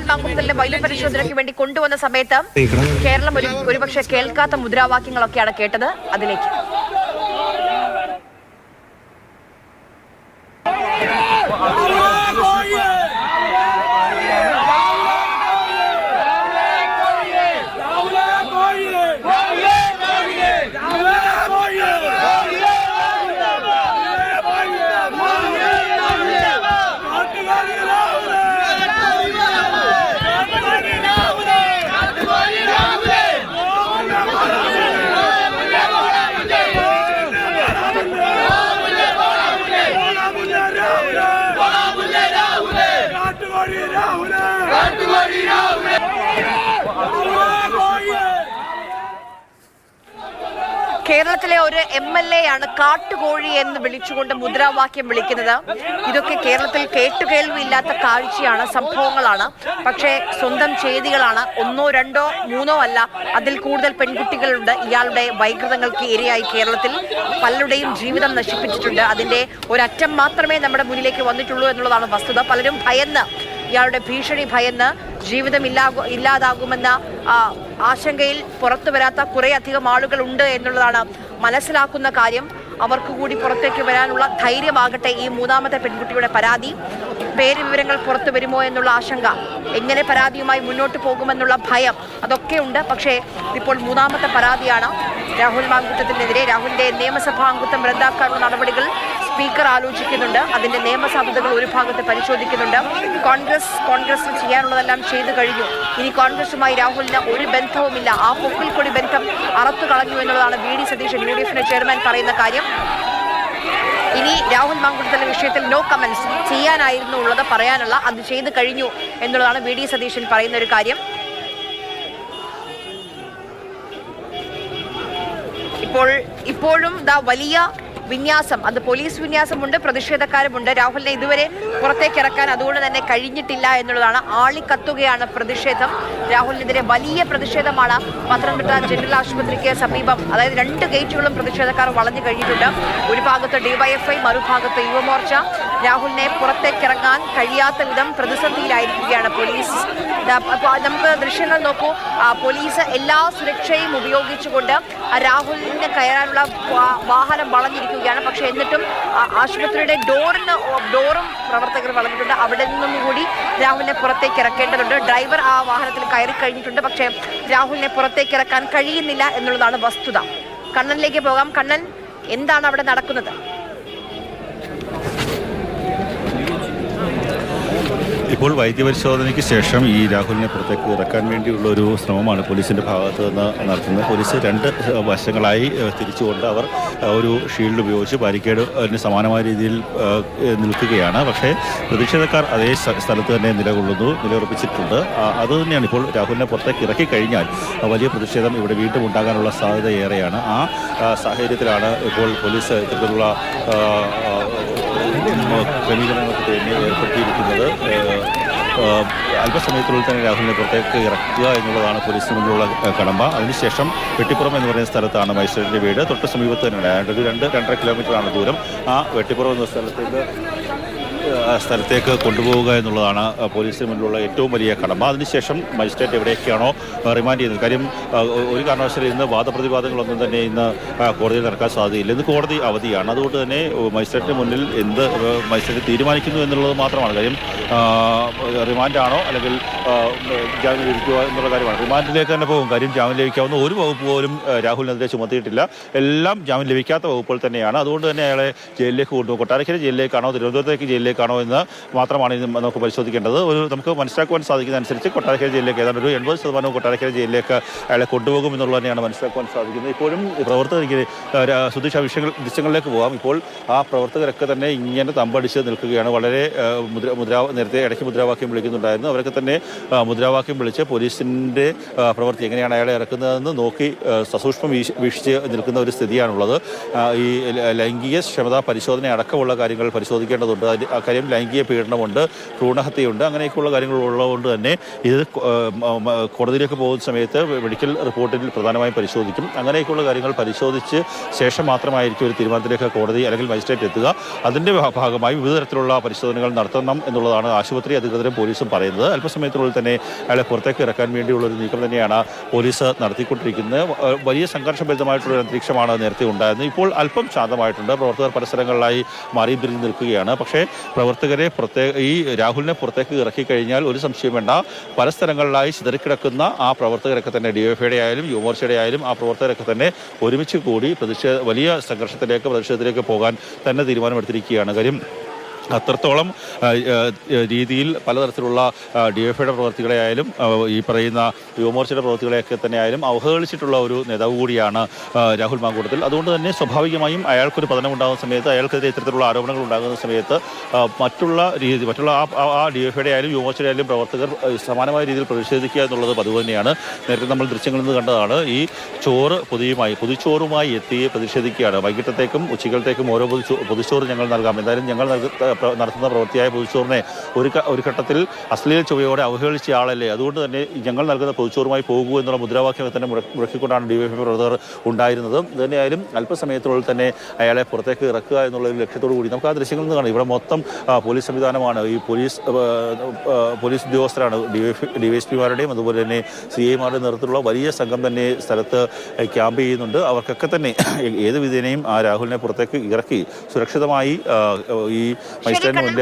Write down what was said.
രാഹുൽ മാങ്കുട്ടലിന്റെ വൈദ്യപരിശോധനയ്ക്ക് വേണ്ടി കൊണ്ടുവന്ന സമയത്ത് കേരളം ഒരുപക്ഷെ കേൾക്കാത്ത മുദ്രാവാക്യങ്ങളൊക്കെയാണ് കേട്ടത്. അതിലേക്ക് കേരളത്തിലെ ഒരു MLA ആണ് കാട്ടുകോഴി എന്ന് വിളിച്ചുകൊണ്ട് മുദ്രാവാക്യം വിളിക്കുന്നത്. ഇതൊക്കെ കേരളത്തിൽ കേട്ടുകേൾവിയില്ലാത്ത കാഴ്ചയാണ്, സംഭവങ്ങളാണ്. പക്ഷേ സ്വന്തം ചെയ്തികളാണ്. 1, 2, 3 അല്ല, അതിൽ കൂടുതൽ പെൺകുട്ടികളുണ്ട് ഇയാളുടെ വൈകൃതങ്ങൾക്ക് ഇരയായി. കേരളത്തിൽ പലരുടെയും ജീവിതം നശിപ്പിച്ചിട്ടുണ്ട്. അതിന്റെ ഒരറ്റം മാത്രമേ നമ്മുടെ മുന്നിലേക്ക് വന്നിട്ടുള്ളൂ എന്നുള്ളതാണ് വസ്തുത. പലരും ഭയന്ന്, ഇയാളുടെ ഭീഷണി ഭയന്ന് ജീവിതം ഇല്ലാതാകുമെന്ന ആശങ്കയിൽ പുറത്തു വരാത്ത കുറേയധികം ആളുകളുണ്ട് എന്നുള്ളതാണ് മനസ്സിലാക്കുന്ന കാര്യം. അവർക്ക് കൂടി പുറത്തേക്ക് വരാനുള്ള ധൈര്യമാകട്ടെ ഈ മൂന്നാമത്തെ പെൺകുട്ടിയുടെ പരാതി. പേര് വിവരങ്ങൾ പുറത്തു വരുമോ എന്നുള്ള ആശങ്ക, എങ്ങനെ പരാതിയുമായി മുന്നോട്ട് പോകുമെന്നുള്ള ഭയം, അതൊക്കെ ഉണ്ട്. പക്ഷേ ഇപ്പോൾ മൂന്നാമത്തെ പരാതിയാണ് രാഹുൽ മാങ്കുട്ടത്തിനെതിരെ. രാഹുലിന്റെ നിയമസഭാ അംഗത്വം റദ്ദാക്കാനുള്ള നടപടികൾ സ്പീക്കർ ആലോചിക്കുന്നുണ്ട്. അതിന്റെ നിയമസാധ്യതകൾ ഒരു ഭാഗത്ത് പരിശോധിക്കുന്നുണ്ട്. കോൺഗ്രസ് ചെയ്യാനുള്ളതെല്ലാം ചെയ്തു കഴിഞ്ഞു. ഇനി കോൺഗ്രസുമായി രാഹുലിന് ഒരു ബന്ധവുമില്ല. ആ പൊക്കിൽ കൊടി ബന്ധം അറത്തു കളഞ്ഞു എന്നുള്ളതാണ് VD സതീശൻ, UDFിന്റെ ചെയർമാൻ, പറയുന്ന കാര്യം. ഇനി രാഹുൽ മാങ്കുട്ടത്തിലെ വിഷയത്തിൽ നോ കമന്റ്സ് ചെയ്യാനായിരുന്നു ഉള്ളത്, പറയാനുള്ള അത് ചെയ്തു കഴിഞ്ഞു എന്നുള്ളതാണ് VD സതീശൻ പറയുന്ന ഒരു കാര്യം. ഇപ്പോഴും വലിയ വിന്യാസം, അത് പോലീസ് വിന്യാസമുണ്ട്, പ്രതിഷേധക്കാരുമുണ്ട്. രാഹുലിനെ ഇതുവരെ പുറത്തേക്ക് ഇറക്കാൻ അതുകൊണ്ട് തന്നെ കഴിഞ്ഞിട്ടില്ല എന്നുള്ളതാണ്. ആളിക്കത്തുകയാണ് പ്രതിഷേധം. രാഹുലിനെതിരെ വലിയ പ്രതിഷേധമാണ് പത്തനംതിട്ട ജനറൽ ആശുപത്രിക്ക് സമീപം. അതായത് 2 ഗേറ്റുകളും പ്രതിഷേധക്കാർ വളഞ്ഞു കഴിഞ്ഞിട്ടുണ്ട്. ഒരു ഭാഗത്ത് DYFI, മറുഭാഗത്ത് യുവമോർച്ച. രാഹുലിനെ പുറത്തേക്കിറങ്ങാൻ കഴിയാത്ത വിധം പ്രതിസന്ധിയിലായിരിക്കുകയാണ് പോലീസ്. നമുക്ക് ദൃശ്യങ്ങൾ നോക്കൂ. പോലീസ് എല്ലാ സുരക്ഷയും ഉപയോഗിച്ചുകൊണ്ട് രാഹുലിന് കയറാനുള്ള വാഹനം വളഞ്ഞിരിക്കുകയാണ്. പക്ഷെ എന്നിട്ടും ആശുപത്രിയുടെ ഡോറും പ്രവർത്തകർ വളഞ്ഞിട്ടുണ്ട്. അവിടെ നിന്നും കൂടി രാഹുലിനെ പുറത്തേക്ക് ഇറക്കേണ്ടതുണ്ട്. ഡ്രൈവർ ആ വാഹനത്തിൽ കയറി കഴിഞ്ഞിട്ടുണ്ട്. പക്ഷേ രാഹുലിനെ പുറത്തേക്ക് ഇറക്കാൻ കഴിയുന്നില്ല എന്നുള്ളതാണ് വസ്തുത. കണ്ണനിലേക്ക് പോകാം. കണ്ണൻ, എന്താണ് അവിടെ നടക്കുന്നത്? ഇപ്പോൾ വൈദ്യപരിശോധനയ്ക്ക് ശേഷം ഈ രാഹുലിനെ പുറത്തേക്ക് ഇറക്കാൻ വേണ്ടിയുള്ള ഒരു ശ്രമമാണ് പോലീസിൻ്റെ ഭാഗത്ത് നിന്ന് നടത്തുന്നത്. പോലീസ് 2 വശങ്ങളായി തിരിച്ചുകൊണ്ട് അവർ ഒരു ഷീൽഡ് ഉപയോഗിച്ച് ബാരിക്കേഡിന് സമാനമായ രീതിയിൽ നിൽക്കുകയാണ്. പക്ഷേ പ്രതിഷേധക്കാർ അതേ സ്ഥലത്ത് തന്നെ നിലയുറപ്പിച്ചിട്ടുണ്ട്. അതുതന്നെയാണ് ഇപ്പോൾ രാഹുലിനെ പുറത്തേക്ക് ഇറക്കി കഴിഞ്ഞാൽ വലിയ പ്രതിഷേധം ഇവിടെ വീണ്ടും ഉണ്ടാകാനുള്ള സാധ്യത ഏറെയാണ്. ആ സാഹചര്യത്തിലാണ് ഇപ്പോൾ പോലീസ് ഇത്തരത്തിലുള്ള ക്രമീകരണങ്ങൾക്ക് തന്നെ ഏർപ്പെടുത്തിയിരിക്കുന്നത്. അല്പസമയത്തിനുള്ളിൽ തന്നെ രാഹുലിനെ പുറത്തേക്ക് ഇറക്കുക എന്നുള്ളതാണ് പോലീസിന് മുന്നിലുള്ള കടമ്പ. അതിനുശേഷം വെട്ടിപ്പുറം എന്ന് പറയുന്ന സ്ഥലത്താണ് മജിസ്ട്രേറ്റിൻ്റെ വീട്. തൊട്ട് സമീപത്ത് തന്നെയാണ്. 2-2.5 കിലോമീറ്ററാണ് ദൂരം. ആ വെട്ടിപ്പുറം എന്ന സ്ഥലത്തേക്ക് കൊണ്ടുപോവുക എന്നുള്ളതാണ് പോലീസിന് മുന്നിലുള്ള ഏറ്റവും വലിയ കടമ. അതിനുശേഷം മജിസ്ട്രേറ്റ് എവിടെയൊക്കെയാണോ റിമാൻഡ് ചെയ്യുന്നത്. കാര്യം ഒരു കാരണവശാലും ഇന്ന് വാദപ്രതിവാദങ്ങളൊന്നും തന്നെ ഇന്ന് കോടതിയിൽ നടക്കാൻ സാധ്യതയില്ല. ഇന്ന് കോടതി അവധിയാണ്. അതുകൊണ്ട് തന്നെ മജിസ്ട്രേറ്റിന് മുന്നിൽ മജിസ്ട്രേറ്റ് തീരുമാനിക്കുന്നു എന്നുള്ളത് മാത്രമാണ് കാര്യം. റിമാൻഡാണോ അല്ലെങ്കിൽ ജാമ്യം ലഭിക്കുക എന്നുള്ള കാര്യമാണ്. റിമാൻഡിലേക്ക് തന്നെ പോകും. കാര്യം ജാമ്യം ലഭിക്കാവുന്ന ഒരു വകുപ്പ് പോലും രാഹുലിനെതിരെ ചുമത്തിയിട്ടില്ല. എല്ലാം ജാമ്യം ലഭിക്കാത്ത വകുപ്പുകൾ തന്നെയാണ്. അതുകൊണ്ട് തന്നെ അയാളെ ജയിലിലേക്ക് കൊണ്ടുപോകും. കൊട്ടാരക്കര ജയിലിലേക്കാണോ തിരുവനന്തപുരത്തേക്ക് ജയിലിലേക്കാണോ എന്ന് മാത്രമാണ് നമുക്ക് പരിശോധിക്കേണ്ടത്. നമുക്ക് മനസ്സിലാക്കുവാൻ സാധിക്കുന്ന അനുസരിച്ച് കൊട്ടാരക്കര ജയിലിലേക്ക് ഏതാണ്ട് ഒരു 80% കൊട്ടാരക്കര ജയിലിലേക്ക് അയാളെ കൊണ്ടുപോകും എന്നുള്ളത് തന്നെയാണ് മനസ്സിലാക്കുവാൻ സാധിക്കുന്നത്. ഇപ്പോഴും പ്രവർത്തകർക്ക് സുധീഷ് ദൃശ്യങ്ങളിലേക്ക് പോകാം. ഇപ്പോൾ ആ പ്രവർത്തകരൊക്കെ തന്നെ ഇങ്ങനെ തമ്പടിച്ച് നിൽക്കുകയാണ്. വളരെ നേരത്തെ ഇടയ്ക്ക് മുദ്രാവാക്യം വിളിക്കുന്നുണ്ടായിരുന്നു. അവരൊക്കെ തന്നെ മുദ്രാവാക്യം വിളിച്ച് പോലീസിൻ്റെ പ്രവൃത്തി എങ്ങനെയാണ് അയാളെ ഇറക്കുന്നതെന്ന് നോക്കി സസൂക്ഷ്മം വീക്ഷിച്ച് നിൽക്കുന്ന ഒരു സ്ഥിതിയാണുള്ളത്. ഈ ലൈംഗിക ക്ഷമതാ പരിശോധന അടക്കമുള്ള കാര്യങ്ങൾ പരിശോധിക്കേണ്ടതുണ്ട്. കാര്യം ലൈംഗിക പീഡനമുണ്ട്, ഭ്രൂണഹത്യയുണ്ട്, അങ്ങനെയൊക്കെയുള്ള കാര്യങ്ങൾ ഉള്ളതുകൊണ്ട് തന്നെ ഇത് കോടതിയിലേക്ക് പോകുന്ന സമയത്ത് മെഡിക്കൽ റിപ്പോർട്ടിൽ പ്രധാനമായും പരിശോധിക്കും. അങ്ങനെയൊക്കെയുള്ള കാര്യങ്ങൾ പരിശോധിച്ച് ശേഷം മാത്രമായിരിക്കും ഒരു തീരുമാനത്തിലേക്ക് കോടതി അല്ലെങ്കിൽ മജിസ്ട്രേറ്റ് എത്തുക. അതിൻ്റെ ഭാഗമായി വിവിധ തരത്തിലുള്ള പരിശോധനകൾ നടത്തണം എന്നുള്ളതാണ് ആശുപത്രി അധികൃതരും പോലീസും പറയുന്നത്. അല്പസമയത്തിനുള്ളിൽ തന്നെ അയാളെ പുറത്തേക്ക് ഇറക്കാൻ വേണ്ടിയുള്ള ഒരു നീക്കം തന്നെയാണ് പോലീസ് നടത്തിക്കൊണ്ടിരിക്കുന്നത്. വലിയ സംഘർഷഭരിതമായിട്ടുള്ള അന്തരീക്ഷമാണ് നേരത്തെ ഉണ്ടായിരുന്നത്. ഇപ്പോൾ അല്പം ശാന്തമായിട്ടുണ്ട്. പ്രവർത്തകർ പരസ്പരങ്ങളിലായി മാറി തിരിഞ്ഞ് നിൽക്കുകയാണ്. പക്ഷേ പ്രവർത്തകരെ ഈ രാഹുലിനെ പുറത്തേക്ക് ഇറക്കി കഴിഞ്ഞാൽ ഒരു സംശയം വേണ്ട, പല സ്ഥലങ്ങളിലായി ചിതറിക്കിടക്കുന്ന ആ പ്രവർത്തകരൊക്കെ തന്നെ ഡിവൈഎഫ്ഐയുടെ ആയാലും യുവമോർച്ചയുടെ ആയാലും ആ പ്രവർത്തകരൊക്കെ തന്നെ ഒരുമിച്ച് കൂടി വലിയ പ്രതിഷേധത്തിലേക്ക് പോകാൻ തന്നെ തീരുമാനമെടുത്തിരിക്കുകയാണ്. കാര്യം അത്രത്തോളം രീതിയിൽ പലതരത്തിലുള്ള ഡിവൈഎഫ്ഐയുടെ പ്രവർത്തികളെ ആയാലും ഈ പറയുന്ന യുവമോർച്ചയുടെ പ്രവർത്തികളെയൊക്കെ തന്നെ ആയാലും അവഹേളിച്ചിട്ടുള്ള ഒരു നേതാവ് കൂടിയാണ് രാഹുൽ മാങ്കൂട്ടത്തിൽ. അതുകൊണ്ട് തന്നെ സ്വാഭാവികമായും അയാൾക്കൊരു പതനം ഉണ്ടാകുന്ന സമയത്ത്, അയാൾക്കെതിരെ ഇത്തരത്തിലുള്ള ആരോപണങ്ങൾ ഉണ്ടാകുന്ന സമയത്ത് മറ്റുള്ള ആ ഡിവൈഎഫ്ഐയുടെ ആയാലും യുവമോർച്ചയുടെ ആയാലും പ്രവർത്തകർ സമാനമായ രീതിയിൽ പ്രതിഷേധിക്കുക എന്നുള്ളത് പതിവ് തന്നെയാണ്. നേരത്തെ നമ്മൾ ദൃശ്യങ്ങളിൽ നിന്ന് കണ്ടതാണ്. ഈ പൊതിച്ചോറുമായി എത്തി പ്രതിഷേധിക്കുകയാണ്. വൈകിട്ടത്തേക്കും ഉച്ചകളത്തേക്കും ഓരോ പൊതിച്ചോറ് ഞങ്ങൾ നൽകാം, എന്തായാലും ഞങ്ങൾ നടത്തുന്ന പ്രവൃത്തിയായ പൊതുച്ചോറിനെ ഒരു ഘട്ടത്തിൽ അശ്ലീല ചുവയോടെ അവഹേളിച്ച ആളല്ലേ, അതുകൊണ്ട് തന്നെ ഞങ്ങൾ നൽകുന്ന പൊതുച്ചോറുമായി പോകൂ എന്നുള്ള മുദ്രാവാക്യം തന്നെ മുഴക്കിക്കൊണ്ടാണ് ഡിവൈഎഫ്ഐ പ്രവർത്തകർ ഉണ്ടായിരുന്നത്. തന്നെയായാലും അല്പസമയത്തിനുള്ളിൽ തന്നെ അയാളെ പുറത്തേക്ക് ഇറക്കുക എന്നുള്ള ഒരു ലക്ഷ്യത്തോടു കൂടി നമുക്ക് ആ ദൃശ്യങ്ങളിൽ നിന്ന് കാണാം. ഇവിടെ മൊത്തം പോലീസ് സംവിധാനമാണ്. ഈ പോലീസ് ഉദ്യോഗസ്ഥരാണ്, ഡിവൈഎസ്പിമാരുടെയും അതുപോലെ തന്നെ CIമാരുടെയും നേതൃത്വത്തിലുള്ള വലിയ സംഘം തന്നെ സ്ഥലത്ത് ക്യാമ്പ് ചെയ്യുന്നുണ്ട്. അവർക്കൊക്കെ തന്നെ ഏത് വിധേനയും ആ രാഹുലിനെ പുറത്തേക്ക് ഇറക്കി സുരക്ഷിതമായി ഈ മജിസ്ട്രേറ്റിന് മുന്നിലേക്ക്